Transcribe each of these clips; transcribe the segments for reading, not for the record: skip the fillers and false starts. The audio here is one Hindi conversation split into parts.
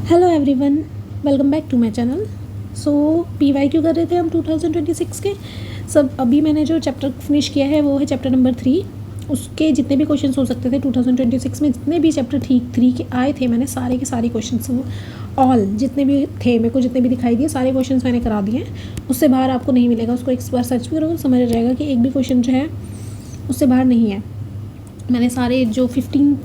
Hello everyone, welcome back to my channel. So PYQ कर रहे थे हम 2026 के सब। अभी मैंने जो चैप्टर फिनिश किया है वो है चैप्टर नंबर 3। उसके जितने भी क्वेश्चंस हो सकते थे 2026 में, जितने भी चैप्टर 3 के आए थे, मैंने सारे के सारे क्वेश्चंस ऑल जितने भी थे मेरे को जितने भी दिखाई दिए सारे क्वेश्चंस मैंने करा दिए हैं। उससे बाहर आपको नहीं मिलेगा। उसको एक बार सर्च भी करोगे समझ आ जाएगा कि एक भी क्वेश्चन जो है उससे बाहर नहीं है। मैंने सारे जो 15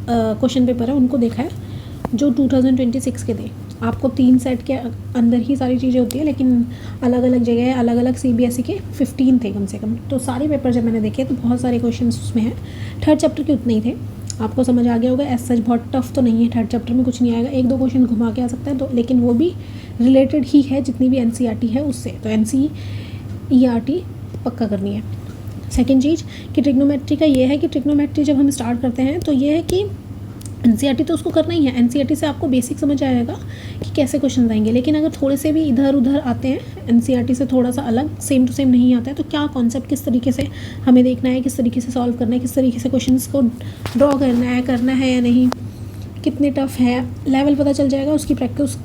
क्वेश्चन पेपर है उनको देखा है जो 2026 के थे। आपको 3 सेट के अंदर ही सारी चीज़ें होती है, लेकिन अलग अलग जगह अलग अलग CBSE के 15 थे कम से कम। तो सारे पेपर जब मैंने देखे तो बहुत सारे क्वेश्चंस उसमें हैं। थर्ड चैप्टर के उतने ही थे, आपको समझ आ गया होगा। एज सच बहुत टफ तो नहीं है, थर्ड चैप्टर में कुछ नहीं आएगा, एक दो क्वेश्चन घुमा के आ सकता है तो, लेकिन वो भी रिलेटेड ही है जितनी भी NCERT है उससे। तो NCERT पक्का करनी है। सेकेंड चीज़ कि ट्रिग्नोमेट्री का ये है कि ट्रिग्नोमेट्री जब हम स्टार्ट करते हैं तो ये है कि NCERT तो उसको करना ही है। NCERT से आपको बेसिक समझ आएगा कि कैसे क्वेश्चन आएंगे, लेकिन अगर थोड़े से भी इधर उधर आते हैं, NCERT से थोड़ा सा अलग, सेम टू सेम नहीं आता है, तो क्या कॉन्सेप्ट किस तरीके से हमें देखना है, किस तरीके से सॉल्व करना है, किस तरीके से क्वेश्चंस को ड्रॉ करना है या नहीं, कितने टफ है, लेवल पता चल जाएगा। उसकी प्रैक्टिस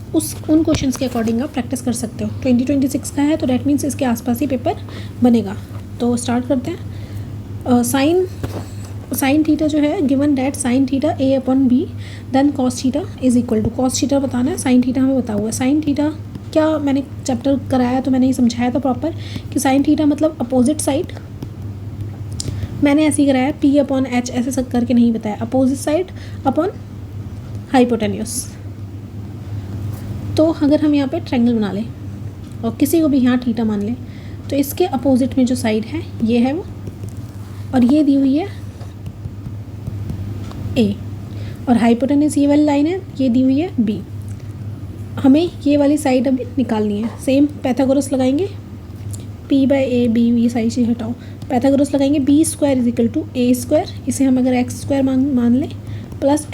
उन क्वेश्चंस के अकॉर्डिंग आप प्रैक्टिस कर सकते हो। 2026 का है तो डैट मीन्स इसके आसपास ही पेपर बनेगा। तो स्टार्ट करते हैं। साइन थीटा जो है, given that sine theta A/B then cos theta is equal to, cos theta बताना है, साइन थीटा हमें बता हुआ है। साइन थीटा क्या, मैंने चैप्टर कराया तो मैंने ये समझाया था प्रॉपर कि साइन थीटा मतलब अपोजिट साइड। मैंने ऐसे ही कराया, P/H ऐसे सब करके नहीं बताया, अपोजिट साइड अपॉन हाइपोटेन्यूस। तो अगर हम यहाँ पे ट्रायंगल बना लें और किसी को भी यहाँ थीटा मान लें, तो इसके अपोजिट में जो साइड है ये है वो, और ये दी हुई है A, और हाइपोटेन्यूस ये वाली लाइन है, ये दी हुई है B। हमें ये वाली साइड अभी निकालनी है। सेम पैथागोरस लगाएंगे, P/A B, ये सारी चीज़ हटाओ, पैथागोरस लगाएंगे। B² is equal to A², इसे हम अगर x² मान लें प्लस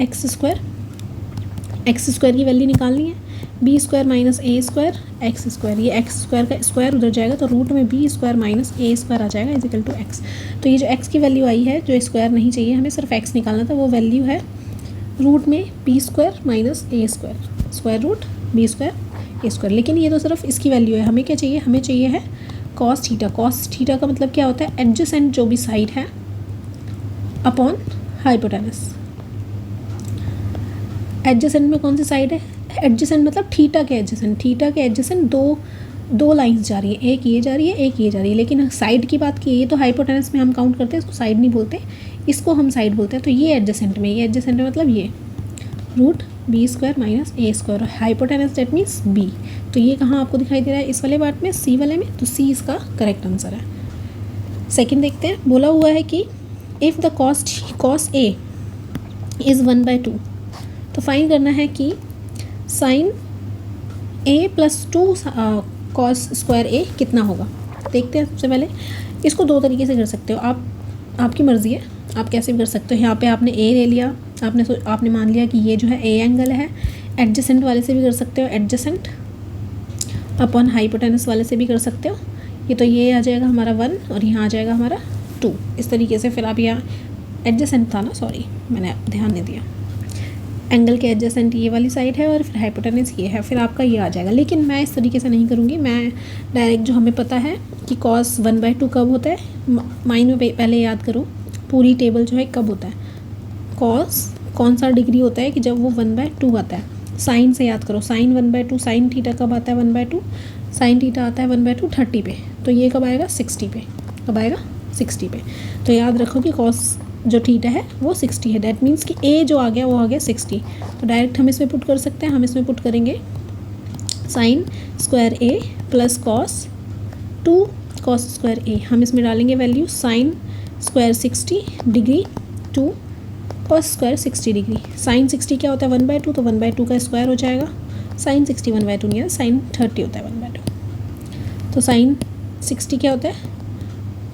x² की वैल्यू निकालनी है। B² माइनस A² x², ये x² का स्क्वायर उधर जाएगा तो रूट में B² माइनस A² आ जाएगा इज इक्वल टू x। तो ये जो x की वैल्यू आई है, जो स्क्वायर नहीं चाहिए हमें, सिर्फ x निकालना था, वो वैल्यू है रूट में B² minus A², square root B² A²। लेकिन ये तो सिर्फ इसकी वैल्यू है, हमें क्या चाहिए, हमें चाहिए है कॉस थीटा। कॉस थीटा का मतलब क्या होता है, एडजेसेंट जो भी साइड है अपॉन हाइपोटेनस। एडजेसेंट में कौन सी साइड है, एडजेसेंट मतलब थीटा के एडजेसेंट। थीटा के एडजेसेंट दो लाइंस जा रही है, एक ये जा रही है, एक ये जा रही है। लेकिन साइड की बात की, ये तो हाइपोटेनस में हम काउंट करते हैं, इसको साइड नहीं बोलते, इसको हम साइड बोलते हैं। तो ये एडजेसेंट में, ये एडजेसेंट में मतलब ये root B² minus A², hypotenuse that means B। तो ये कहाँ आपको दिखाई दे रहा है, इस वाले पार्ट में, C वाले में, तो C इसका करेक्ट आंसर है। सेकेंड देखते हैं, बोला हुआ है कि if the cos A is 1/2, तो फाइंड करना है कि sine A plus 2 cos square A कितना होगा। देखते हैं। सबसे पहले इसको दो तरीके से कर सकते हो आप, आपकी मर्ज़ी है, आप कैसे भी कर सकते हो। यहाँ पे आपने A ले लिया, आपने मान लिया कि ये जो है A एंगल है। एडजेसेंट वाले से भी कर सकते हो, एडजेसेंट अपॉन हाइपोटेनस वाले से भी कर सकते हो। ये तो ये आ जाएगा हमारा 1 और यहाँ आ जाएगा हमारा 2, इस तरीके से। फिर आप यहाँ एडजेसेंट था ना, सॉरी मैंने ध्यान नहीं दिया, एंगल के एडजेसेंट ये वाली साइड है और फिर हाइपोटेनस ये है, फिर आपका ये आ जाएगा। लेकिन मैं इस तरीके से नहीं करूँगी, मैं डायरेक्ट जो हमें पता है कि कॉस 1/2 कब होता है, माइंड में पहले याद करो पूरी टेबल जो है कब होता है। कॉस कौन सा डिग्री होता है कि जब वो 1/2 आता है। साइन से याद करो, साइन 1/2, साइन थीटा कब आता है 1/2, साइन थीटा आता है 1/2 30 पे, तो ये कब आएगा 60 पे, कब आएगा 60 पे। तो याद रखो कि कॉस जो थीटा है वो 60 है, दैट मीन्स कि A जो आ गया वो आ गया 60। तो डायरेक्ट हम इसमें पुट कर सकते हैं, हम इसमें पुट करेंगे sine square A plus cos 2 cos square A। हम इसमें डालेंगे value sine square 60 degree 2 cos square 60 degree. Sine 60 क्या होता है 1/2, तो 1/2 का स्क्वायर हो जाएगा। साइन 60 1/2 नहीं है, साइन 30 होता है 1/2। तो साइन 60 क्या होता है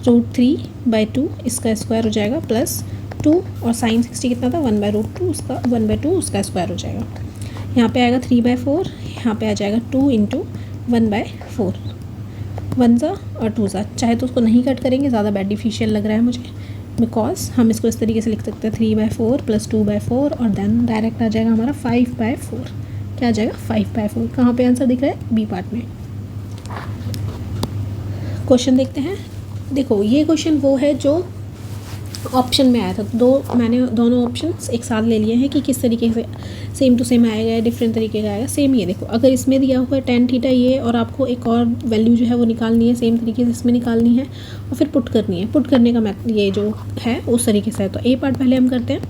√3/2, इसका स्क्वायर हो जाएगा प्लस 2, और साइन 60 कितना था 1/√2, उसका 1/2 उसका स्क्वायर हो जाएगा। यहाँ पे आएगा 3/4, यहाँ पे आ जाएगा 2 × 1/4, 1 सा और 2 सा। चाहे तो उसको नहीं कट करेंगे, ज़्यादा बेनिफिशियल लग रहा है मुझे, बिकॉज हम इसको इस तरीके से लिख सकते हैं 3/4 प्लस 2/4, और देन डायरेक्ट आ जाएगा हमारा 5/4। क्या आ जाएगा 5/4। कहाँ पे आंसर दिख रहा है, बी पार्ट में। क्वेश्चन देखते हैं। देखो ये क्वेश्चन वो है जो ऑप्शन में आया था, मैंने दोनों ऑप्शंस एक साथ ले लिए हैं कि किस तरीके से सेम टू सेम आएगा या डिफरेंट तरीके का आएगा। सेम ये देखो, अगर इसमें दिया हुआ है tan थीटा ये, और आपको एक और वैल्यू जो है वो निकालनी है सेम तरीके से इसमें निकालनी है और फिर पुट करनी है। पुट करने का मैथ ये जो है उस तरीके से है। तो ए पार्ट पहले हम करते हैं।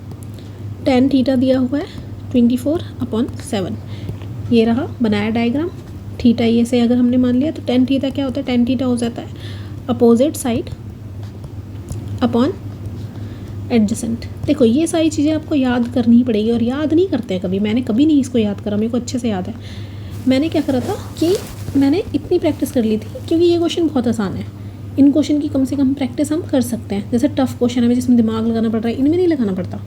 tan थीटा दिया हुआ है 24/7, ये रहा, बनाया डायग्राम। थीटा ये से अगर हमने मान लिया तो tan थीटा क्या होता है, tan थीटा हो जाता है अपोजिट साइड अपॉन एडजेसेंट। देखो ये सारी चीज़ें आपको याद करनी ही पड़ेगी, और याद नहीं करते हैं कभी, मैंने कभी नहीं इसको याद करा, मेरे को अच्छे से याद है। मैंने क्या करा था कि मैंने इतनी प्रैक्टिस कर ली थी, क्योंकि ये क्वेश्चन बहुत आसान है। इन क्वेश्चन की कम से कम प्रैक्टिस हम कर सकते हैं। जैसे टफ क्वेश्चन है जिसमें दिमाग लगाना पड़ रहा है, इनमें नहीं लगाना पड़ता।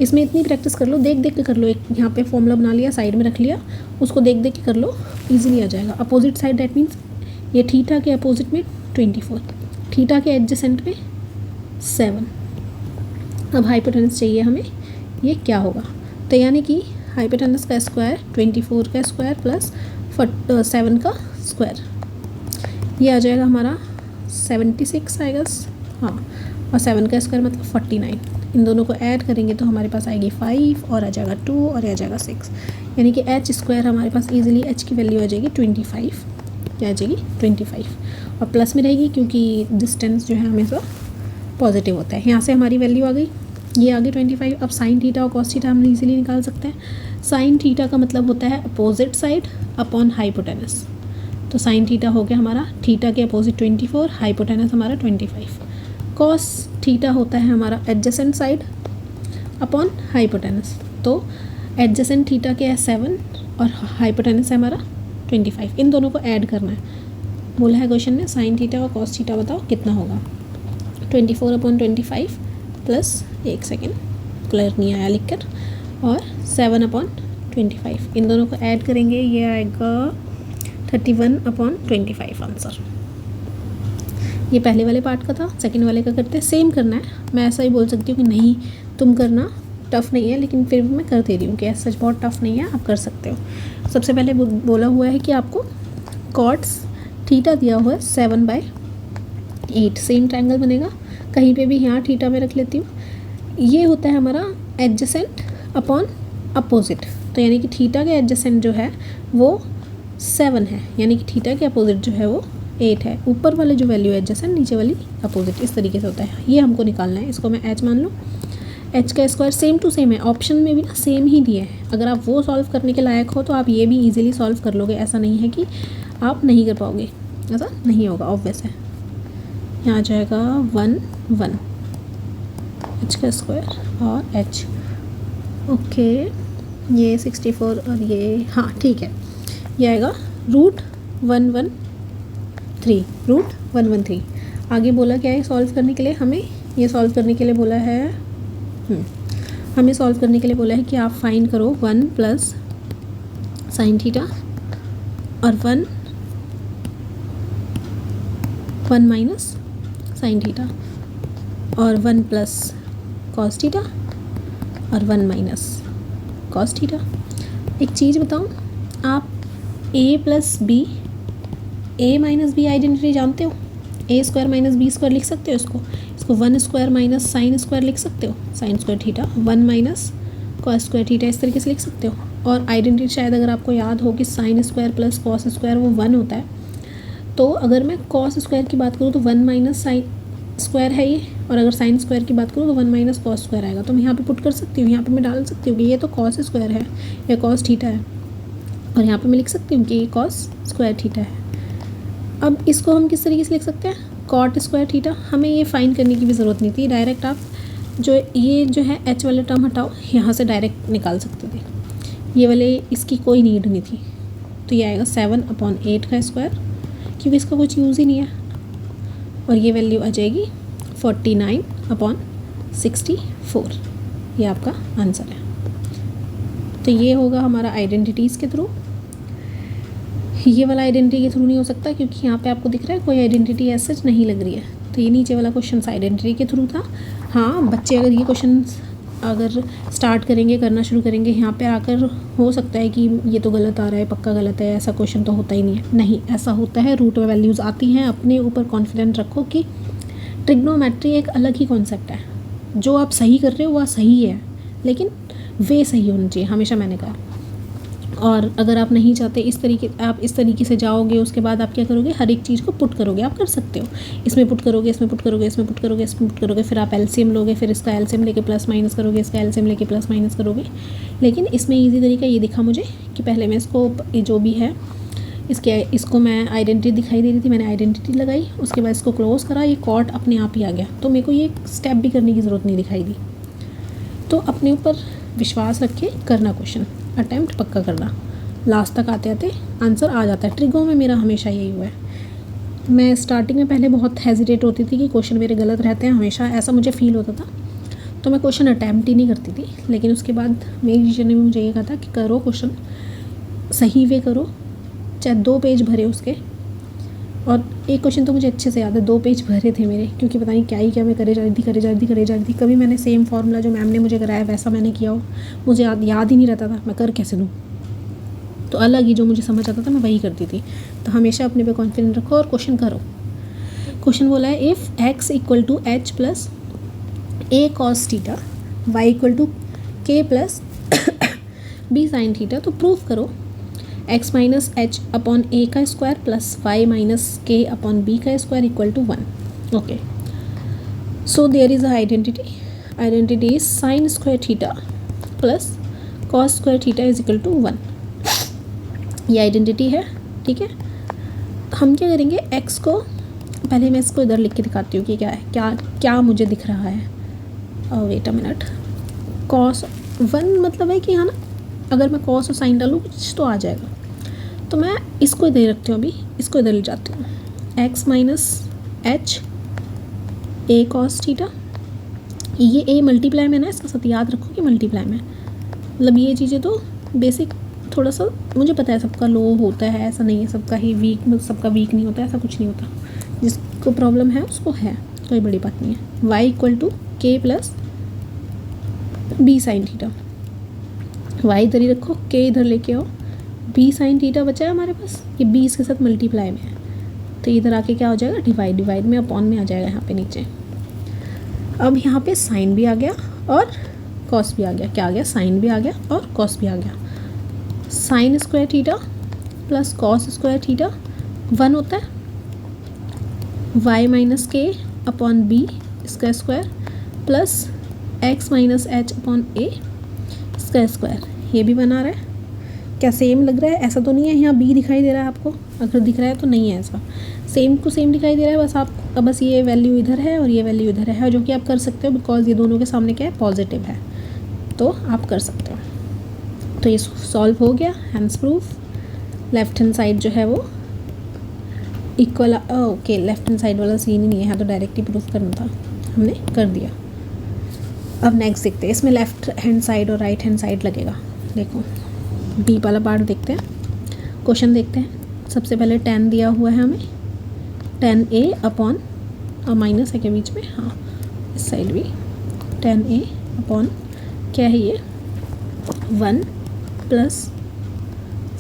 इसमें इतनी प्रैक्टिस कर लो, देख देख के कर लो। एक यहाँ पे फॉर्मूला बना लिया, साइड में रख लिया, उसको देख देख के कर लो, ईजिली आ जाएगा। अपोजिट साइड दैट मीन्स ये थीटा के अपोजिट में 24, थीटा के एडजेसेंट में 7। अब हाइपोटेनस चाहिए हमें, ये क्या होगा, तो यानी कि हाइपोटेनस का स्क्वायर 24 का स्क्वायर प्लस 7 का स्क्वायर, ये आ जाएगा हमारा 76 आएगा। हाँ, और 7 का स्क्वायर मतलब 49। इन दोनों को ऐड करेंगे तो हमारे पास आएगी 5 और आ जाएगा 2 और आ जाएगा 6, यानी कि एच स्क्वायर हमारे पास ईजिली एच की वैल्यू आ जाएगी 25, क्या आ जाएगी 25, और प्लस में रहेगी क्योंकि डिस्टेंस जो है हमेशा पॉजिटिव होता है। यहाँ से हमारी वैल्यू आ गई, ये आ गई 25। अब साइन थीटा और कॉस थीटा हम इजीली निकाल सकते हैं। साइन थीटा का मतलब होता है अपोजिट साइड अपॉन हाइपोटेनस, तो साइन थीटा हो गया हमारा थीटा के अपोजिट 24, हाइपोटेनस हमारा 25। कॉस थीटा होता है हमारा एडजेसेंट साइड अपॉन हाइपोटेनस, तो एडजेसेंट थीटा के है 7 और हाइपोटेनस है हमारा 25। इन दोनों को ऐड करना है, बोला है क्वेश्चन में साइन थीटा और कॉस थीटा बताओ कितना होगा। 24/25 प्लस, एक सेकेंड क्लियर नहीं आया लिख कर, और 7/25, इन दोनों को ऐड करेंगे, ये आएगा 31/25 आंसर। ये पहले वाले पार्ट का था, सेकंड वाले का करते हैं। सेम करना है, मैं ऐसा ही बोल सकती हूँ कि नहीं तुम करना, टफ़ नहीं है, लेकिन फिर भी मैं कर दे रही हूँ कि ऐसा सच बहुत टफ़ नहीं है, आप कर सकते हो। सबसे पहले बोला हुआ है कि आपको कॉट्स थीटा दिया हुआ है 7/8, सेम ट्रायंगल बनेगा। कहीं पे भी यहाँ थीटा में रख लेती हूँ। ये होता है हमारा एडजेसेंट अपॉन अपोजिट, तो यानी कि थीटा के एडजेसेंट जो है वो 7 है, यानी कि थीटा के अपोजिट जो है वो 8 है। ऊपर वाले जो वैल्यू है एडजेसेंट, नीचे वाली अपोजिट, इस तरीके से होता है। ये हमको निकालना है, इसको मैं एच मान लूँ। एच का स्क्वायर सेम टू सेम है, ऑप्शन में भी ना सेम ही दिए हैं। अगर आप वो सॉल्व करने के लायक हो तो आप ये भी ईजिली सॉल्व कर लोगे, ऐसा नहीं है कि आप नहीं कर पाओगे, ऐसा नहीं होगा, ऑब्वियस है। यहाँ आ जाएगा 1 1 एच का स्क्वायर और एच, ओके, ये 64 और ये, हाँ ठीक है, ये आएगा √113। आगे बोला क्या है सॉल्व करने के लिए, हमें ये सॉल्व करने के लिए बोला है, हमें सॉल्व करने के लिए बोला है कि आप फाइंड करो 1 प्लस साइन थीटा और 1 माइनस साइन थीटा, और 1 प्लस कॉस थीटा और 1 माइनस कॉस थीटा। एक चीज़ बताऊँ, आप a plus B, a minus B identity जानते हो, a square minus B square लिख सकते हो इसको 1 स्क्वायर माइनस साइन स्क्वायर लिख सकते हो, sign square theta, 1 minus cos square theta, इस तरीके से लिख सकते हो। और आइडेंटिटी शायद अगर आपको याद हो कि sine square plus cos square वो 1 होता है, तो अगर मैं कॉस स्क्वायर की बात करूँ तो 1 माइनस साइन स्क्वायर है ये, और अगर साइन स्क्वायर की बात करूँ तो 1 माइनस कॉस स्क्वायर आएगा। तो मैं यहाँ पे पुट कर सकती हूँ, यहाँ पे मैं डाल सकती हूँ कि ये तो कॉस स्क्वायर है या कॉस थीटा है, और यहाँ पे मैं लिख सकती हूँ कि ये कॉस स्क्वायर थीटा है। अब इसको हम किस तरीके से लिख सकते हैं, कॉट स्क्वायर थीटा। हमें ये फाइंड करने की भी ज़रूरत नहीं थी, डायरेक्ट आप ये जो है एच वाले टर्म हटाओ, यहाँ से डायरेक्ट निकाल सकते थे, ये वाले इसकी कोई नीड नहीं थी। तो ये आएगा 7/8 का स्क्वायर, क्योंकि इसका कुछ यूज़ ही नहीं है, और ये वैल्यू आ जाएगी 49/64, ये आपका आंसर है। तो ये होगा हमारा आइडेंटिटीज़ के थ्रू। ये वाला आइडेंटिटी के थ्रू नहीं हो सकता, क्योंकि यहाँ पे आपको दिख रहा है कोई आइडेंटिटी ऐसा नहीं लग रही है। तो ये नीचे वाला क्वेश्चन आइडेंटिटी के थ्रू था। हाँ, बच्चे अगर ये क्वेश्चन अगर स्टार्ट करेंगे, करना शुरू करेंगे, यहाँ पे आकर हो सकता है कि ये तो गलत आ रहा है, पक्का गलत है, ऐसा क्वेश्चन तो होता ही नहीं है। नहीं, ऐसा होता है, रूट वैल्यूज़ आती हैं। अपने ऊपर कॉन्फिडेंट रखो कि ट्रिग्नोमेट्री एक अलग ही कॉन्सेप्ट है। जो आप सही कर रहे हो वह सही है, लेकिन वे सही होनी चाहिए, हमेशा मैंने कहा। और अगर आप नहीं चाहते आप इस तरीके से जाओगे, उसके बाद आप क्या करोगे, हर एक चीज़ को पुट करोगे। आप कर सकते हो, इसमें पुट करोगे, इसमें पुट करोगे, इसमें पुट करोगे, इसमें पुट करोगे, फिर आप एलसीएम लोगे, फिर इसका एलसीएम लेके प्लस माइनस करोगे, इसका एलसीएम लेके प्लस माइनस करोगे। लेकिन इसमें ईजी तरीका ये दिखा मुझे कि पहले मैं इसको जो भी है इसको मैं आइडेंटिटी दिखाई दे रही थी, मैंने आइडेंटिटी लगाई, उसके बाद इसको क्लोज करा, ये कॉट अपने आप ही आ गया। तो मेरे को ये स्टेप भी करने की ज़रूरत नहीं दिखाई दी। तो अपने ऊपर विश्वास रख के करना, क्वेश्चन अटैम्प्ट पक्का करना, लास्ट तक आते आते आंसर आ जाता है। ट्रिगो में मेरा हमेशा यही हुआ है। मैं स्टार्टिंग में पहले बहुत हेजिटेट होती थी कि क्वेश्चन मेरे गलत रहते हैं, हमेशा ऐसा मुझे फील होता था, तो मैं क्वेश्चन अटैम्प्ट ही नहीं करती थी। लेकिन उसके बाद मेरी टीचर ने मुझे ये कहा था कि करो क्वेश्चन, सही वे करो, चाहे 2 पेज भरे उसके। और एक क्वेश्चन तो मुझे अच्छे से याद है, 2 पेज भरे थे मेरे, क्योंकि पता नहीं क्या मैं करे जा रही थी। कभी मैंने सेम फार्मूला जो मैम ने मुझे कराया वैसा मैंने किया हो, मुझे याद ही नहीं रहता था, मैं कर कैसे दूँ। तो अलग ही जो मुझे समझ आता था मैं वही करती थी। तो हमेशा अपने पे कॉन्फिडेंट रखो और क्वेश्चन करो। क्वेश्चन बोला है if x equal to H plus A cos theta, Y equal to K plus B sine theta, तो प्रूव करो x minus H upon A का square plus Y minus K upon B का square equal to 1। Okay, so there is a identity is sine square theta plus cos square theta is equal to 1। ये आइडेंटिटी है, ठीक है। हम क्या करेंगे, x को पहले मैं इसको इधर लिख के दिखाती हूँ कि क्या है, क्या मुझे दिख रहा है। वेट अ मिनट, कॉस 1 मतलब है कि हाँ ना, अगर मैं कॉस और साइन डालूँ कुछ तो आ जाएगा। तो मैं इसको इधर रखती हूँ, अभी इसको इधर ले जाती हूँ, x minus H A cos theta. ये ए मल्टीप्लाई में ना, इसके साथ याद रखो कि मल्टीप्लाई में, मतलब ये चीज़ें तो बेसिक थोड़ा सा मुझे पता है, सबका लो होता है, ऐसा नहीं है सबका ही वीक, सबका वीक नहीं होता, ऐसा कुछ नहीं होता। जिसको प्रॉब्लम है उसको है, कोई बड़ी बात नहीं है। y equal to K plus B sine theta, Y इधर ही रखो, के इधर लेके आओ, बी साइन थीटा बचा है हमारे पास, ये बी इसके साथ मल्टीप्लाई में है, तो इधर आके क्या हो जाएगा, डिवाइड में अपॉन में आ जाएगा यहाँ पे नीचे। अब यहाँ पे साइन भी आ गया और कॉस भी आ गया। क्या आ गया, साइन भी आ गया और कॉस भी आ गया। Sine square theta plus cos square theta 1 होता है, Y minus K upon B इसका square plus X minus H upon A इसका स्क्वायर। ये भी बना रहा है, क्या सेम लग रहा है? ऐसा तो नहीं है यहाँ बी दिखाई दे रहा है आपको, अगर दिख रहा है तो नहीं है ऐसा, सेम टू सेम दिखाई दे रहा है। बस ये वैल्यू इधर है और ये वैल्यू इधर है, जो कि आप कर सकते हो बिकॉज ये दोनों के सामने क्या है, पॉजिटिव है, तो आप कर सकते हो। तो ये सॉल्व हो गया, hands proof. Left hand side जो है वो equal, okay left hand side वाला सीन ही नहीं है, यहाँ तो डायरेक्ट ही प्रूफ करना था, हमने कर दिया। अब नेक्स्ट देखते हैं, इसमें लेफ्ट हैंड साइड और राइट हैंड साइड लगेगा। देखो बी वाला पार्ट देखते हैं, क्वेश्चन देखते हैं। सबसे पहले 10 दिया हुआ है हमें, 10a अपॉन और माइनस है के बीच में, हाँ इस साइड भी 10a अपॉन क्या है ये 1 प्लस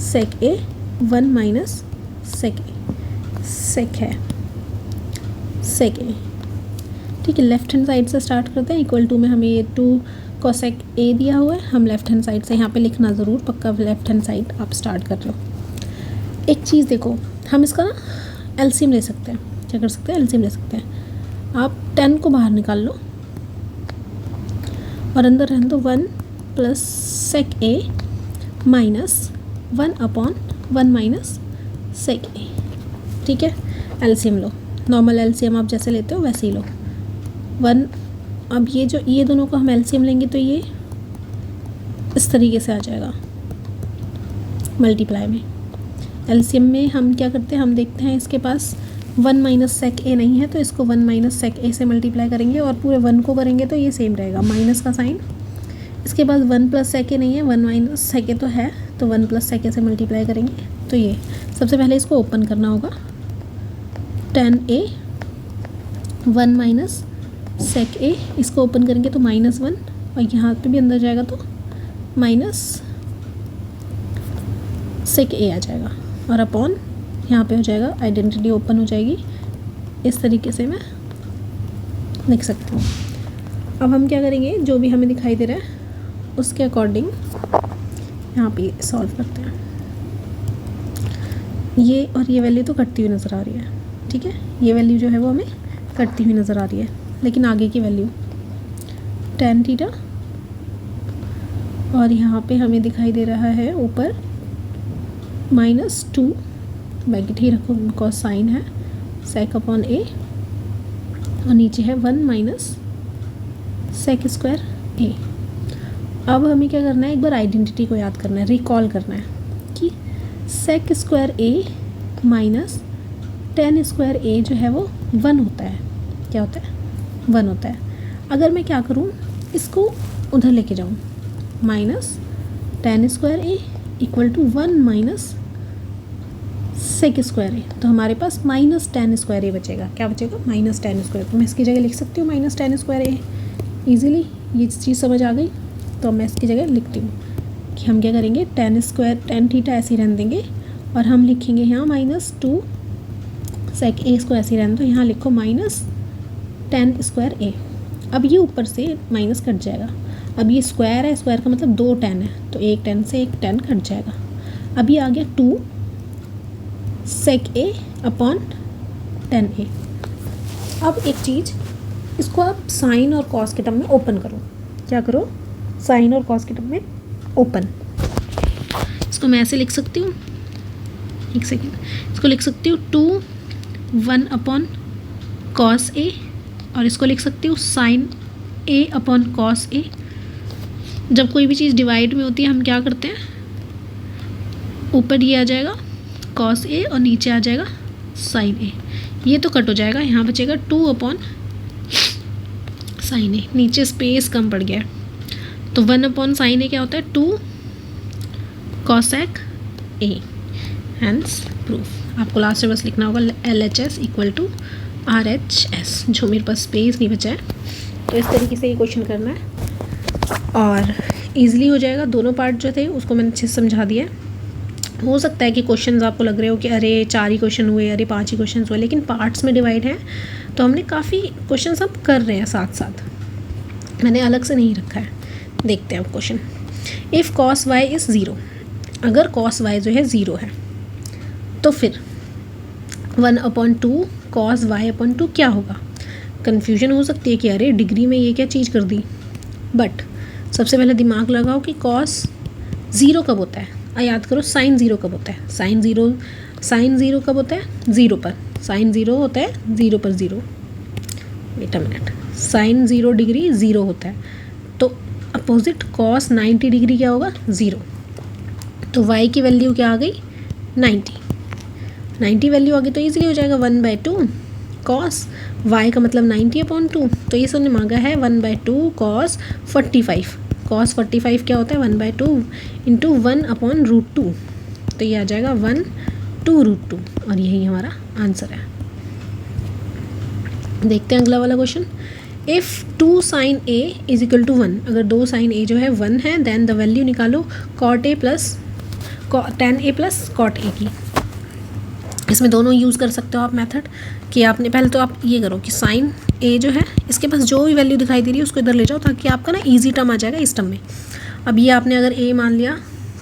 सेक ए 1 माइनस सेक ए, सेक है सेक ए, ठीक है। लेफ्ट हैंड साइड से स्टार्ट करते हैं। इक्वल टू में हमें ये 2 कोसेक ए दिया हुआ है, हम लेफ्ट हैंड साइड से यहाँ पे लिखना ज़रूर पक्का, लेफ्ट हैंड साइड आप स्टार्ट कर लो। एक चीज़ देखो, हम इसका ना एलसीएम ले सकते हैं, क्या कर सकते हैं, एलसीएम ले सकते हैं। आप 10 को बाहर निकाल लो और अंदर रहने दो 1 प्लस सेक ए माइनस 1 अपॉन 1 माइनस सेक ए, ठीक है। एलसीएम लो, नॉर्मल एलसीएम आप जैसे लेते हो वैसे ही लो 1। अब ये दोनों को हम एलसीएम लेंगे तो ये इस तरीके से आ जाएगा मल्टीप्लाई में। एलसीएम में हम क्या करते हैं, हम देखते हैं इसके पास 1 माइनस सेक ए नहीं है, तो इसको 1 माइनस सेक ए से मल्टीप्लाई करेंगे और पूरे 1 को करेंगे तो ये सेम रहेगा, माइनस का साइन। इसके पास 1 प्लस सेक ए नहीं है, 1 माइनस सेक ए तो है, तो 1 प्लस सेक ए से मल्टीप्लाई करेंगे। तो ये सबसे पहले इसको ओपन करना होगा, 10a 1 माइनस सेक ए, इसको ओपन करेंगे तो -1 और यहाँ पे भी अंदर जाएगा तो माइनस सेक ए आ जाएगा, और अपॉन यहाँ पे हो जाएगा, आइडेंटिटी ओपन हो जाएगी। इस तरीके से मैं लिख सकती हूँ। अब हम क्या करेंगे, जो भी हमें दिखाई दे रहा है उसके अकॉर्डिंग यहाँ पे सॉल्व करते हैं। ये और ये वैल्यू तो कटती हुई नज़र आ रही है, ठीक है, ये वैल्यू जो है वो हमें कटती हुई नज़र आ रही है, लेकिन आगे की वैल्यू tan थीटा, और यहाँ पे हमें दिखाई दे रहा है ऊपर -2 ब्रैकेट ही रखो बिकॉज साइन है, sec अपॉन a, और नीचे है 1 माइनस sec स्क्वायर a। अब हमें क्या करना है, एक बार आइडेंटिटी को याद करना है, रिकॉल करना है कि sec square a minus tan square a जो है वो 1 होता है। क्या होता है? 1 होता है। अगर मैं क्या करूँ, इसको उधर लेके जाऊँ, minus tan square a equal to 1 minus sec square A, तो हमारे पास माइनस tan स्क्वायर ए बचेगा। क्या बचेगा? Minus tan square. तो मैं इसकी जगह लिख सकती हूँ minus tan square A easily. ये चीज़ समझ आ गई, तो मैं इसकी जगह लिखती हूँ कि हम क्या करेंगे, tan थीटा ऐसे ही रहने देंगे, और हम लिखेंगे यहाँ -2 सेक ए इसको ऐसे ही रहने दो, यहाँ लिखो माइनस tan स्क्वायर ए। अब ये ऊपर से माइनस कट जाएगा। अब ये स्क्वायर है, स्क्वायर का मतलब 2 tan है, तो एक tan से एक tan कट जाएगा। अब ये आ गया 2 सेक ए अपॉन tan ए। अब एक चीज़, इसको आप साइन और कॉस के टर्म में ओपन करो। क्या करो? साइन और कॉस के टर्म में ओपन। इसको मैं ऐसे लिख सकती हूँ, एक सेकेंड, इसको लिख सकती हूँ 2 1 अपॉन कॉस ए, और इसको लिख सकती हूँ sign A upon cos A. जब कोई भी चीज़ डिवाइड में होती है हम क्या करते हैं, ऊपर ये आ जाएगा कॉस ए और नीचे आ जाएगा साइन ए। ये तो कट हो जाएगा, यहाँ बचेगा 2 अपॉन साइन ए, नीचे स्पेस कम पड़ गया है, तो 1 अपॉन साइन ए क्या होता है, 2 कॉसेक ए। Hence proof. आपको लास्ट में बस लिखना होगा LHS इक्वल टू RHS, जो मेरे पास स्पेस नहीं बचा है, तो इस तरीके से ये क्वेश्चन करना है और ईजिली हो जाएगा। दोनों पार्ट जो थे उसको मैंने अच्छे से समझा दिया है। हो सकता है कि क्वेश्चंस आपको लग रहे हो कि अरे 4 ही क्वेश्चन हुए, अरे 5 ही क्वेश्चन हुए, लेकिन पार्ट्स में डिवाइड हैं, तो हमने काफ़ी क्वेश्चंस अब कर रहे हैं साथ साथ, मैंने अलग से नहीं रखा है। देखते हैं अब question. If cos y is 0, अगर cos y जो है 0 है, तो फिर 1/2 cos y/2 क्या होगा। कन्फ्यूजन हो सकती है कि अरे डिग्री में ये क्या चीज़ कर दी, बट सबसे पहले दिमाग लगाओ कि cos 0 कब होता है। याद करो sin 0 कब होता है, sin 0 कब होता है, 0 पर। sin 0 होता है 0 पर 0, wait a minute, sin 0 degree 0 होता है, तो अपोजिट cos 90 डिग्री क्या होगा, 0। तो y की वैल्यू क्या आ गई, 90 वैल्यू आ गई, तो ईजिली हो जाएगा 1/2 cos y का मतलब 90/2, तो ये सबने मांगा है 1/2 cos 45। cos 45 क्या होता है, 1/2 इंटू 1/√2, तो ये आ जाएगा 1/2√2, और यही हमारा आंसर है। देखते हैं अगला वाला question. If 2 sin a is equal to 1, अगर 2 sin a जो है 1 है, देन द वैल्यू निकालो cot a plus tan a plus cot a की। इसमें दोनों यूज़ कर सकते हो आप मेथड कि आपने पहले तो आप ये करो कि साइन ए जो है इसके पास जो भी वैल्यू दिखाई दे रही है उसको इधर ले जाओ, ताकि आपका ना इजी टर्म आ जाएगा इस टर्म में। अब ये आपने अगर ए मान लिया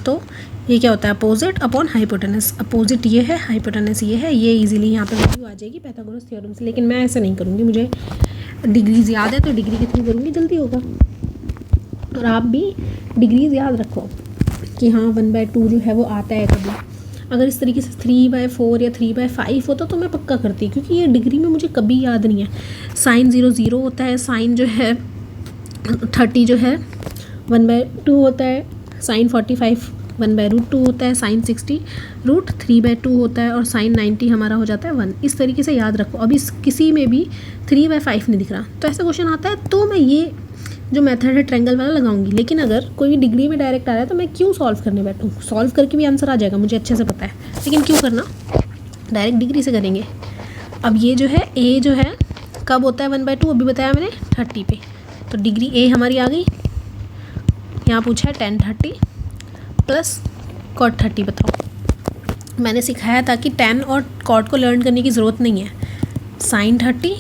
तो ये क्या होता है, अपोजिट अपॉन हाइपोटेनस। अपोजिट ये है, हाइपोटेनस ये है, ये इजीली यहाँ पे वैल्यू आ जाएगी पाइथागोरस थ्योरम से। लेकिन मैं ऐसे नहीं करूँगी, मुझे डिग्रीज याद है तो डिग्री के थ्रू करूँगी, जल्दी होगा। और आप भी डिग्रीज याद रखो कि हाँ 1/2 जो है वो आता है कभी। अगर इस तरीके से 3/4 या 3/5 होता तो मैं पक्का करती, क्योंकि ये डिग्री में मुझे कभी याद नहीं है। साइन 0 0 होता है, साइन जो है 30 जो है 1/2 होता है, साइन 45 1/√2 होता है, साइन 60 √3/2 होता है, और साइन 90 हमारा हो जाता है 1। इस तरीके से याद रखो। अब इस किसी में भी 3/5 नहीं दिख रहा, तो ऐसा क्वेश्चन आता है तो मैं ये जो मेथड है ट्रायंगल वाला लगाऊंगी। लेकिन अगर कोई भी डिग्री में डायरेक्ट आ रहा है तो मैं क्यों सॉल्व करने बैठूँ, सॉल्व करके भी आंसर आ जाएगा, मुझे अच्छे से पता है, लेकिन क्यों करना, डायरेक्ट डिग्री से करेंगे। अब ये जो है a जो है कब होता है 1/2, अभी बताया मैंने 30 पे, तो डिग्री a हमारी आ गई यहाँ पूछा है tan 30 प्लस cot 30 बताओ। मैंने सिखाया था कि tan और cot को लर्न करने की ज़रूरत नहीं है, sin 30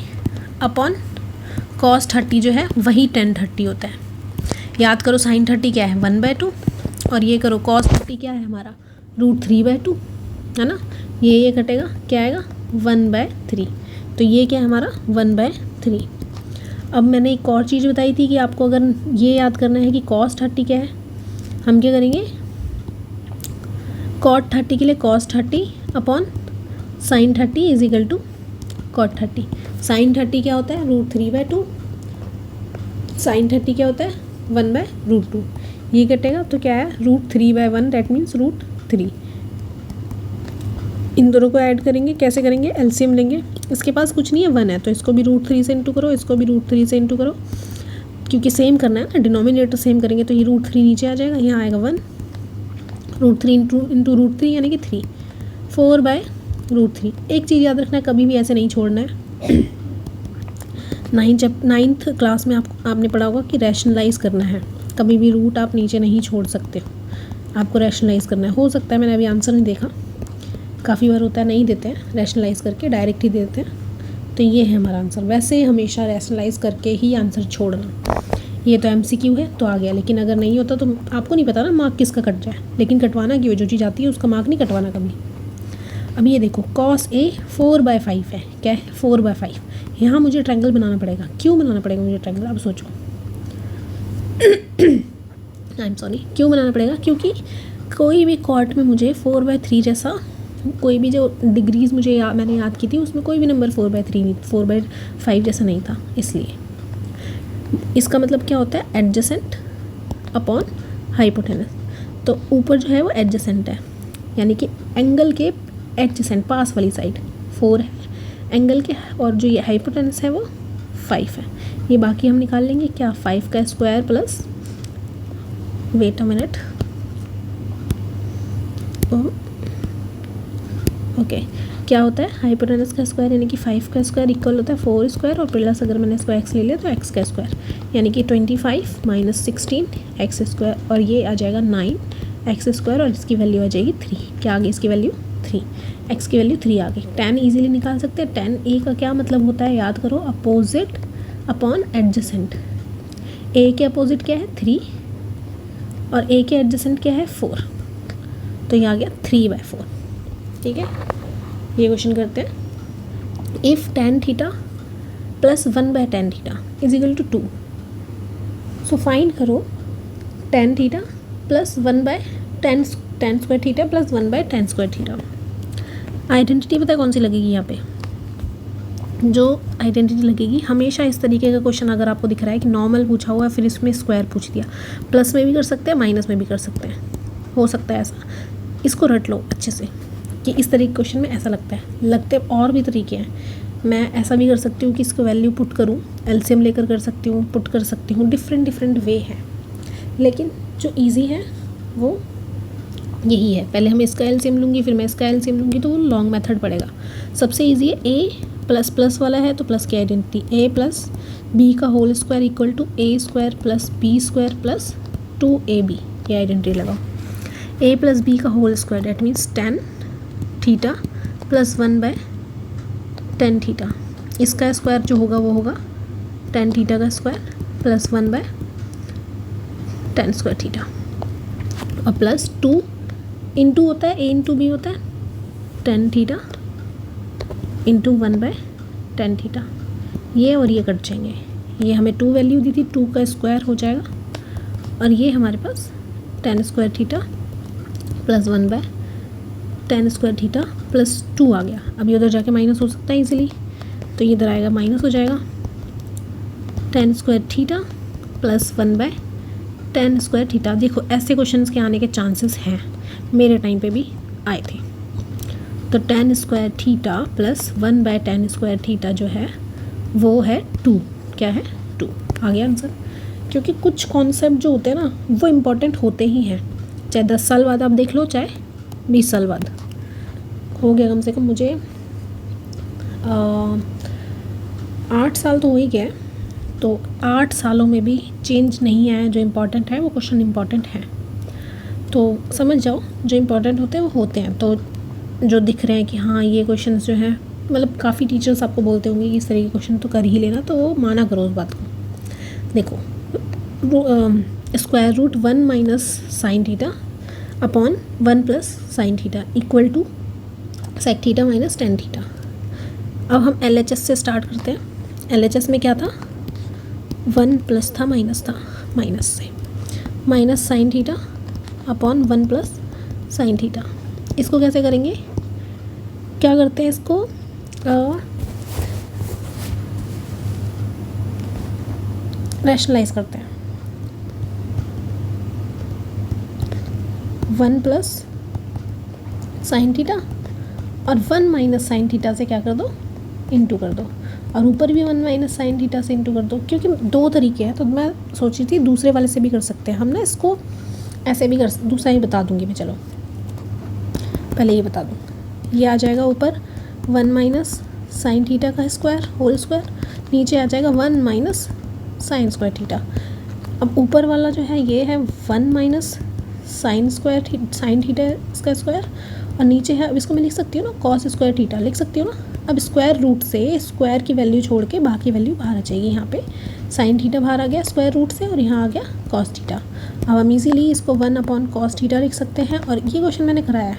अपॉन cos 30 जो है वही tan 30 होता है। याद करो sin 30 क्या है 1/2 और ये करो cos 30 क्या है हमारा √3/2 है ना। ये कटेगा क्या आएगा 1/3, तो ये क्या है हमारा 1/3। अब मैंने एक और चीज़ बताई थी कि आपको अगर ये याद करना है कि cos 30 क्या है, हम क्या करेंगे cot 30 के लिए cos 30 upon sin 30 is equal to cot 30। sin 30 क्या होता है √3/2, sin 30 क्या होता है 1/√2। ये कटेगा तो क्या है √3/1 दैट मीन्स √3। इन दोनों को ऐड करेंगे, कैसे करेंगे एलसीएम लेंगे। इसके पास कुछ नहीं है 1 है तो इसको भी √3 से इंटू करो, इसको भी √3 से इंटू करो, क्योंकि सेम करना है ना, डिनोमिनेटर सेम करेंगे तो ये √3 नीचे आ जाएगा, यहाँ आएगा 1, √3 इंटू √3 यानी कि 3, 4/√3। एक चीज़ याद रखना है, कभी भी ऐसे नहीं छोड़ना है। 9th क्लास में आपने पढ़ा होगा कि रैशनलाइज करना है, कभी भी रूट आप नीचे नहीं छोड़ सकते हो, आपको रैशनलाइज करना है। हो सकता है मैंने अभी आंसर नहीं देखा, काफ़ी बार होता है नहीं देते हैं रैशनलाइज करके, डायरेक्ट ही दे देते हैं। तो ये है हमारा आंसर। वैसे हमेशा रैशनलाइज करके ही आंसर छोड़ना। ये तो MCQ है तो आ गया, लेकिन अगर नहीं होता तो आपको नहीं पता ना मार्क किसका कट जाए, लेकिन कटवाना क्यों, जो चीज़ आती है उसका मार्क नहीं कटवाना कभी। अब ये देखो cos A 4/5 है, क्या है 4/5। यहाँ मुझे ट्रायंगल बनाना पड़ेगा। क्यों बनाना पड़ेगा मुझे ट्रायंगल, अब सोचो। आई एम सॉरी, क्यों बनाना पड़ेगा, क्योंकि कोई भी कॉट में मुझे 4/3 जैसा कोई भी जो डिग्रीज मुझे मैंने याद की थी उसमें कोई भी नंबर 4/3 नहीं, 4/5 जैसा नहीं था। इसलिए इसका मतलब क्या होता है एडजेसेंट अपॉन हाइपोटेनस। तो ऊपर जो है वो एडजेसेंट है, यानी कि एंगल के एडजेसेंट पास वाली साइड 4 है एंगल के, और जो ये हाइपोटेनस है वो 5 है। ये बाकी हम निकाल लेंगे क्या, 5 का square plus, wait a minute, okay क्या होता है हाइपोटेनस का स्क्वायर यानी कि 5 का स्क्वायर इक्वल होता है 4 स्क्वायर, और प्लस अगर मैंने इसको x ले लिया तो x का स्क्वायर यानी कि 25 - 16 x स्क्वायर, और ये आ जाएगा 9 x स्क्वायर, और इसकी वैल्यू आ जाएगी 3। क्या आ गई इसकी वैल्यू 3, x की वैल्यू 3 आ गई। tan ईजिली निकाल सकते हैं। tan a का क्या मतलब होता है याद करो, अपोजिट अपॉन एडजेसेंट। a के अपोजिट क्या है 3 और a के एडजेसेंट क्या है 4, तो ये आ गया 3/4। ठीक है, ये क्वेश्चन करते हैं। If tan theta plus 1/tan theta is equal to 2, so find करो tan theta plus 1/tan square theta plus 1/tan square theta. Identity पता है कौन सी लगेगी यहाँ पे, जो आइडेंटिटी लगेगी हमेशा इस तरीके का क्वेश्चन अगर आपको दिख रहा है कि नॉर्मल पूछा हुआ है फिर इसमें स्क्वायर पूछ दिया, प्लस में भी कर सकते हैं माइनस में भी कर सकते हैं, हो सकता है ऐसा। इसको रट लो अच्छे से कि इस तरीके क्वेश्चन में ऐसा लगता है। लगते और भी तरीके हैं, मैं ऐसा भी कर सकती हूँ कि इसको वैल्यू पुट करूँ, एलसीएम लेकर कर सकती हूँ, पुट कर सकती हूँ, डिफरेंट वे हैं, लेकिन जो इजी है वो यही है। पहले हम इसका एलसीएम लूँगी फिर मैं इसका एलसीएम लूँगी, तो वो लॉन्ग मेथड पड़ेगा। सबसे ईजी है a++ वाला है तो प्लस की आइडेंटिटी a प्लस बी का whole square equal to a square plus B square plus 2ab, ये आइडेंटिटी लगाओ। a प्लस बी का whole square that means tan theta plus 1/tan theta, इसका स्क्वायर जो होगा वो होगा tan थीटा का square plus 1/tan square theta, और प्लस 2 इंटू होता है a इंटू बी होता है tan theta into 1/tan theta. ये और ये कट जाएंगे, ये हमें 2 वैल्यू दी थी, 2 का स्क्वायर हो जाएगा, और ये हमारे पास tan square theta plus 1/tan square theta plus 2 आ गया। अभी उधर जाके माइनस हो सकता है इजीली, तो ये इधर आएगा माइनस हो जाएगा, tan square theta plus 1/tan square theta. देखो ऐसे क्वेश्चंस के आने के चांसेस हैं, मेरे टाइम पे भी आए थे। तो tan square theta plus 1/tan square theta जो है वो है 2, क्या है 2 आ गया आंसर। क्योंकि कुछ कॉन्सेप्ट जो होते हैं ना वो इम्पोर्टेंट होते ही हैं, चाहे 10 साल बाद आप देख लो चाहे 20 साल बाद। हो गया कम से कम मुझे 8 साल तो हो ही गया है, तो 8 सालों में भी चेंज नहीं आया। जो इम्पोर्टेंट है वो क्वेश्चन इम्पॉर्टेंट है, तो समझ जाओ जो इम्पोर्टेंट होते हैं वो होते हैं। तो जो दिख रहे हैं कि हाँ ये क्वेश्चन जो है, मतलब काफ़ी टीचर्स आपको बोलते होंगे कि इस तरह के क्वेश्चन तो कर ही लेना, तो वो माना करो उस बात को। देखो square root 1 minus sine theta upon 1 plus sine theta equal to sec theta minus tan theta. अब हम LHS से स्टार्ट करते हैं। LHS में क्या था, 1 प्लस था माइनस था, माइनस से minus sine theta upon 1 plus sine theta. इसको कैसे करेंगे, क्या करते हैं इसको रैशनलाइज करते हैं। 1 प्लस साइन थीटा और 1 माइनस साइन थीटा से क्या कर दो, इंटू कर दो, और ऊपर भी 1 माइनस साइन थीटा से इंटू कर दो। क्योंकि दो तरीके हैं, तो मैं सोची थी दूसरे वाले से भी कर सकते हैं हम ना, इसको ऐसे भी कर, दूसरा ही बता दूंगी मैं। चलो पहले ये बता दूँ, ये आ जाएगा ऊपर 1 माइनस साइन थीटा का स्क्वायर होल स्क्वायर, नीचे आ जाएगा 1 माइनस साइन स्क्वायर थीटा। अब ऊपर वाला जो है ये है 1 माइनस साइन थीटा इसका स्क्वायर, और नीचे है, अब इसको मैं लिख सकती हूँ ना कॉस स्क्वायर थीटा लिख सकती हूँ ना। अब स्क्वायर रूट से स्क्वायर की वैल्यू छोड़ के बाकी वैल्यू बाहर आ जाएगी। यहाँ पे साइन थीटा बाहर आ गया स्क्वायर रूट से, और यहाँ आ गया कॉस थीटा। अब हम इजीली इसको 1 अपॉन कॉस थीटा लिख सकते हैं। और ये क्वेश्चन मैंने कराया है,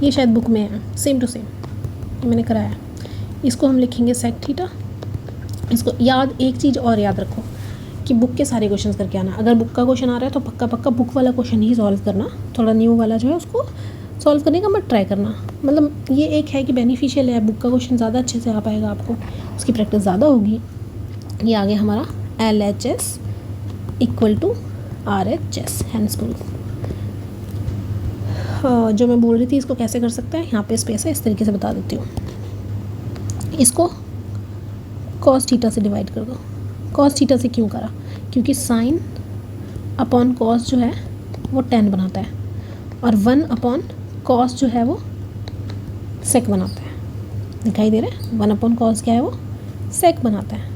ये शायद बुक में है, सेम टू सेम ये मैंने कराया है। इसको हम लिखेंगे सेक थीटा। इसको याद, एक चीज़ और याद रखो कि बुक के सारे क्वेश्चंस करके आना। अगर बुक का क्वेश्चन आ रहा है तो पक्का पक्का बुक वाला क्वेश्चन ही सॉल्व करना, थोड़ा न्यू वाला जो है उसको सॉल्व करने का मत ट्राई करना। मतलब ये एक है कि बेनिफिशियल है, बुक का क्वेश्चन ज़्यादा अच्छे से आ पाएगा आपको, उसकी प्रैक्टिस ज़्यादा होगी। ये आ गया हमारा LHS equal to RHS hence proof. जो मैं बोल रही थी इसको कैसे कर सकते हैं, यहाँ पे स्पेस है, इस तरीके से बता देती हूँ। इसको कॉस थीटा से डिवाइड कर दो। कॉस थीटा से क्यों करा, क्योंकि साइन अपॉन कॉस जो है वो 10 बनाता है, और 1 अपॉन कॉस जो है वो सेक बनाता है। दिखाई दे रहा है, 1 अपॉन कॉस क्या है, वो सेक बनाता है।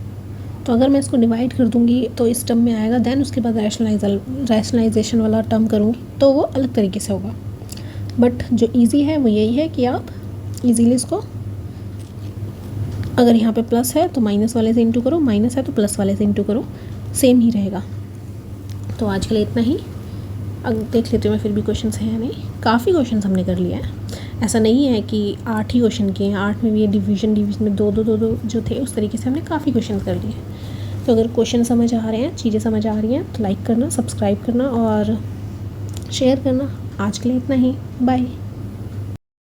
तो अगर मैं इसको डिवाइड कर दूंगी तो इस टर्म में आएगा, देन उसके बाद रैशनलाइजेशन वाला टर्म करूँगी तो वो अलग तरीके से होगा। बट जो इजी है वो यही है कि आप इजीली इसको, अगर यहाँ पे प्लस है तो माइनस वाले से इंटू करो, माइनस है तो प्लस वाले से इंटू करो, सेम ही रहेगा। तो आज के लिए इतना ही। अब देख लेती हूँ मैं फिर भी क्वेश्चंस हैं या नहीं। काफ़ी क्वेश्चंस हमने कर लिया है, ऐसा नहीं है कि 8 ही क्वेश्चन किए हैं। 8 में भी ये डिवीजन में दो जो थे, उस तरीके से हमने काफ़ी क्वेश्चन कर लिए। तो अगर क्वेश्चन समझ आ रहे हैं, चीज़ें समझ आ रही हैं तो लाइक करना, सब्सक्राइब करना और शेयर करना। आज के लिए इतना ही, बाय।